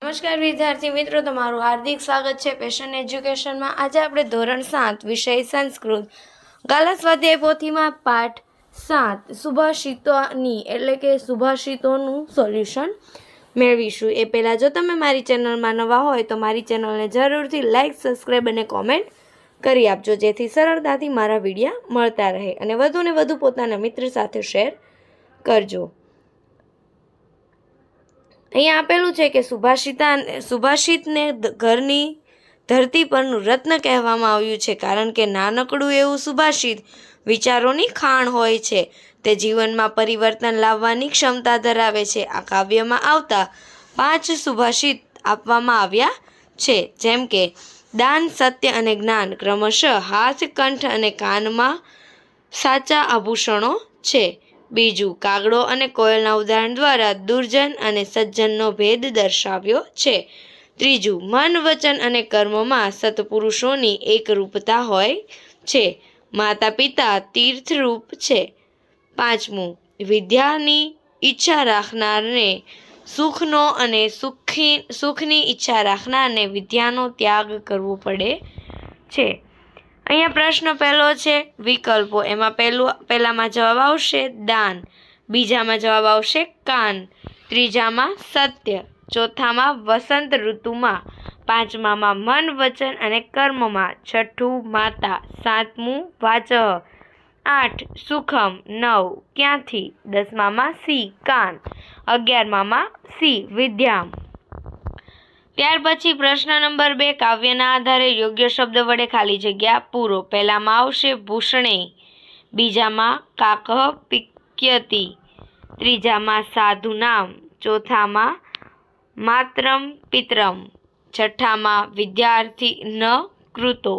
નમસ્કાર વિદ્યાર્થી મિત્રો, તમારું હાર્દિક સ્વાગત છે પેશન એજ્યુકેશનમાં। આજે આપણે ધોરણ 7 વિષય સંસ્કૃત ગાલા સ્વાધ્યાય પોથીમાં પાઠ 7 સુભાષિતોની એટલે કે સુભાષિતોનું સોલ્યુશન મેળવીશું। એ પહેલાં જો તમે મારી ચેનલમાં નવા હોય તો મારી ચેનલને જરૂરથી લાઇક, સબસ્ક્રાઈબ અને કોમેન્ટ કરી આપજો, જેથી સરળતાથી મારા વિડીયા મળતા રહે અને વધુને વધુ પોતાના મિત્ર સાથે શેર કરજો। અહીંયા આપેલું છે કે સુભાષિતને ઘરની ધરતી પરનું રત્ન કહેવામાં આવ્યું છે, કારણ કે નાનકડું એવું સુભાષિત વિચારોની ખાણ હોય છે। તે જીવનમાં પરિવર્તન લાવવાની ક્ષમતા ધરાવે છે। આ કાવ્યમાં આવતા 5 સુભાષિત આપવામાં આવ્યા છે, જેમ કે દાન, સત્ય અને જ્ઞાન ક્રમશઃ હાથ, કંઠ અને કાનમાં સાચા આભૂષણો છે। બીજું, કાગડો અને કોયલના ઉદાહરણ દ્વારા દુર્જન અને સજ્જનનો ભેદ દર્શાવ્યો છે। ત્રીજું, મન, વચન અને કર્મમાં સત્પુરુષોની એકરૂપતા હોય છે। માતા પિતા તીર્થરૂપ છે। પાંચમું, વિદ્યાની ઈચ્છા રાખનારને સુખનો અને સુખની ઈચ્છા રાખનારને વિદ્યાનો ત્યાગ કરવો પડે છે। અહીંયા પ્રશ્ન પહેલો છે વિકલ્પો। એમાં પહેલામાં જવાબ આવશે દાન, બીજામાં જવાબ આવશે કાન, ત્રીજામાં સત્ય, ચોથામાં વસંત ઋતુમાં, પાંચમામાં મન, વચન અને કર્મમાં, છઠ્ઠું માતા, સાતમું વાચઃ, 8 સુખમ, 9 ક્યાંથી, 10મામાં સી કાન, 11મામાં સી વિદ્યામ। ત્યાર પછી પ્રશ્ન નંબર 2, કાવ્યના આધારે યોગ્ય શબ્દ વડે ખાલી જગ્યા પૂરો। પહેલામાં આવશે ભૂષણે, બીજામાં કાકઃ પિક્યતિ, ત્રીજામાં સાધુ નામ, ચોથામાં માતરમ પિતરમ, છઠ્ઠામાં વિદ્યાર્થી ન કૃતો।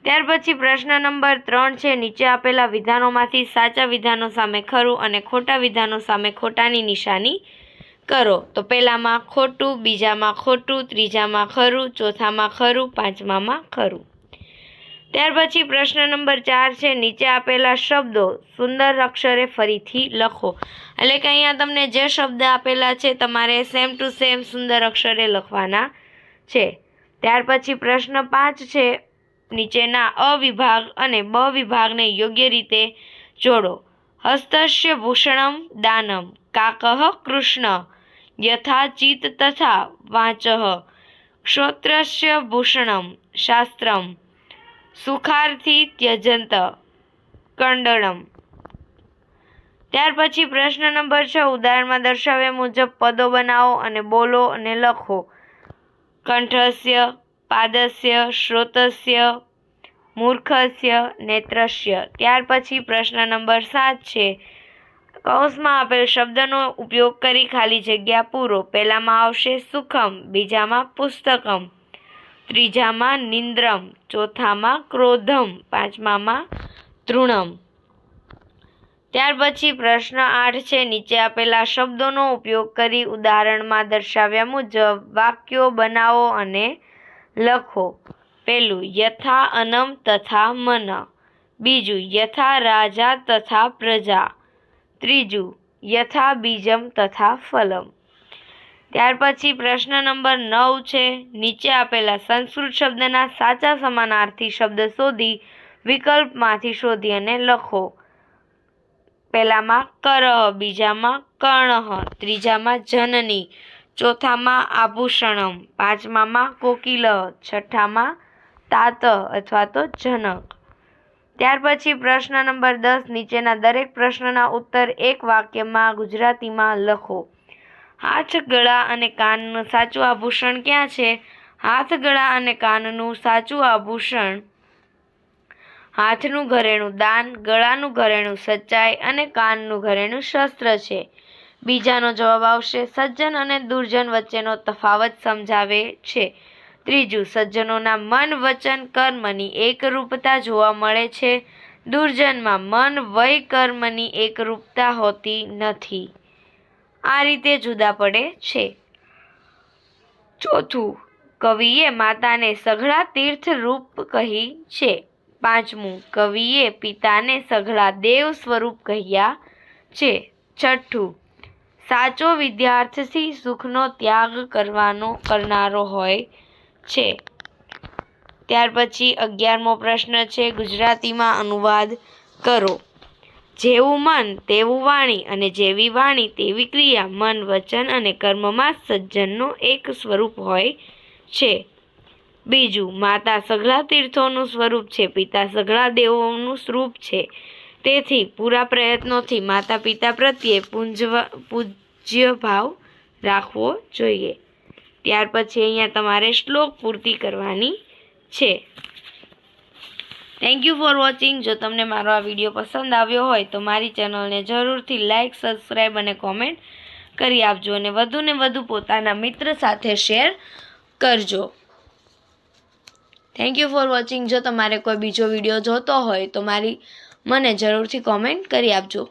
ત્યાર પછી પ્રશ્ન નંબર 3 છે, નીચે આપેલા વિધાનોમાંથી સાચા વિધાનો સામે ખરું અને ખોટા વિધાનો સામે ખોટાની નિશાની કરો। તો પહેલામાં ખોટું, બીજામાં ખોટું, ત્રીજામાં ખરું, ચોથામાં ખરું, પાંચમામાં ખરું। ત્યાર પછી પ્રશ્ન નંબર 4 છે, નીચે આપેલા શબ્દો સુંદર અક્ષરે ફરીથી લખો। એટલે કે અહીંયા તમને જે શબ્દ આપેલા છે તમારે સેમ ટુ સેમ સુંદર અક્ષરે લખવાના છે। ત્યાર પછી પ્રશ્ન 5 છે, નીચેના અ વિભાગ અને બ વિભાગને યોગ્ય રીતે જોડો। હસ્તસ્ય ભૂષણમ દાનમ, કાકઃ કૃષ્ણ, યથા ચિત તથા વાચઃ, શ્રોત્રસ્ય ભૂષણમ શાસ્ત્રમ, સુખાર્થી ત્યજંત કંડળમ। ત્યાર પછી પ્રશ્ન નંબર 6, ઉદાહરણમાં દર્શાવ્યા મુજબ પદો બનાવો અને બોલો અને લખો। કંઠસ્ય, પાદસ્ય, શ્રોતસ્ય, મૂર્ખસ્ય, નેત્રસ્ય। ત્યાર પછી પ્રશ્ન નંબર 7 છે, કૌંસમાં આપેલ શબ્દનો ઉપયોગ કરી ખાલી જગ્યા પૂરો। પહેલામાં આવશે સુખમ, બીજામાં પુસ્તકમ, ત્રીજામાં નિંદ્રમ, ચોથામાં ક્રોધમ, પાંચમામાં તૃણમ। ત્યાર પછી પ્રશ્ન 8 છે, નીચે આપેલા શબ્દોનો ઉપયોગ કરી ઉદાહરણમાં દર્શાવ્યા મુજબ વાક્યો બનાવો અને લખો। પહેલું, યથા અન્નમ તથા મન, બીજું, યથા રાજા તથા પ્રજા, ત્રીજું, યથા બીજમ તથા ફલમ। ત્યાર પછી પ્રશ્ન નંબર 9 છે, નીચે આપેલા સંસ્કૃત શબ્દના સાચા સમાનાર્થી શબ્દ શોધી વિકલ્પમાંથી શોધી અને લખો। પહેલામાં કરહ, બીજામાં કર્ણઃ, ત્રીજામાં જનની, ચોથામાં આભૂષણમ, પાંચમામાં કોકિલઃ, છઠ્ઠામાં તાત અથવા તો જનક। ત્યાર પછી પ્રશ્ન નંબર 10, નીચેના દરેક પ્રશ્નના ઉત્તર એક વાક્યમાં ગુજરાતીમાં લખો। હાથ, ગળા અને કાનનું સાચું આભૂષણ ક્યાં છે? હાથ, ગળા અને કાનનું સાચું આભૂષણ હાથનું ઘરેણું દાન, ગળાનું ઘરેણું સચ્ચાઈ અને કાનનું ઘરેણું શસ્ત્ર છે। બીજાનો જવાબ આવશે સજ્જન અને દુર્જન વચ્ચેનો તફાવત સમજાવે છે। ત્રીજું, સજ્જનોના મન, વચન, કર્મની એકરૂપતા જોવા મળે છે, દુર્જનમાં મન, વય, કર્મની એકરૂપતા હોતી નથી, આ રીતે જુદા પડે છે। ચોથું, કવિએ માતાને સઘળા તીર્થ રૂપ કહી છે। પાંચમું, કવિએ પિતાને સઘળા દેવ સ્વરૂપ કહ્યા છે। છઠ્ઠું, સાચો વિદ્યાર્થી સુખનો ત્યાગ કરનારો હોય છે. ત્યાર પછી 11મો પ્રશ્ન છે, ગુજરાતીમાં અનુવાદ કરો. જેવું મન તેવું વાણી અને જેવી વાણી તેવી ક્રિયા. મન, વચન અને કર્મમાં સજ્જનનો એક સ્વરૂપ હોય છે. બીજું, માતા સઘળા તીર્થોનું સ્વરૂપ છે, પિતા સઘળા દેવોનું સ્વરૂપ છે. તેથી પૂરા પ્રયત્નોથી માતા પિતા પ્રત્યે પૂજ્ય ભાવ રાખવો જોઈએ. ત્યાર પછી અહીંયા તમારે શ્લોક પૂર્તિ કરવાની છે. Thank you for watching. જો તમને મારો આ વિડીયો પસંદ આવ્યો હોય તો મારી ચેનલને જરૂરથી લાઇક, સબસ્ક્રાઈબ અને કોમેન્ટ કરી આપજો અને વધુને વધુ પોતાના મિત્ર સાથે શેર કરજો. Thank you for watching. જો તમારે કોઈ બીજો વિડીયો જોતો હોય તો મને જરૂરથી કોમેન્ટ કરી આપજો.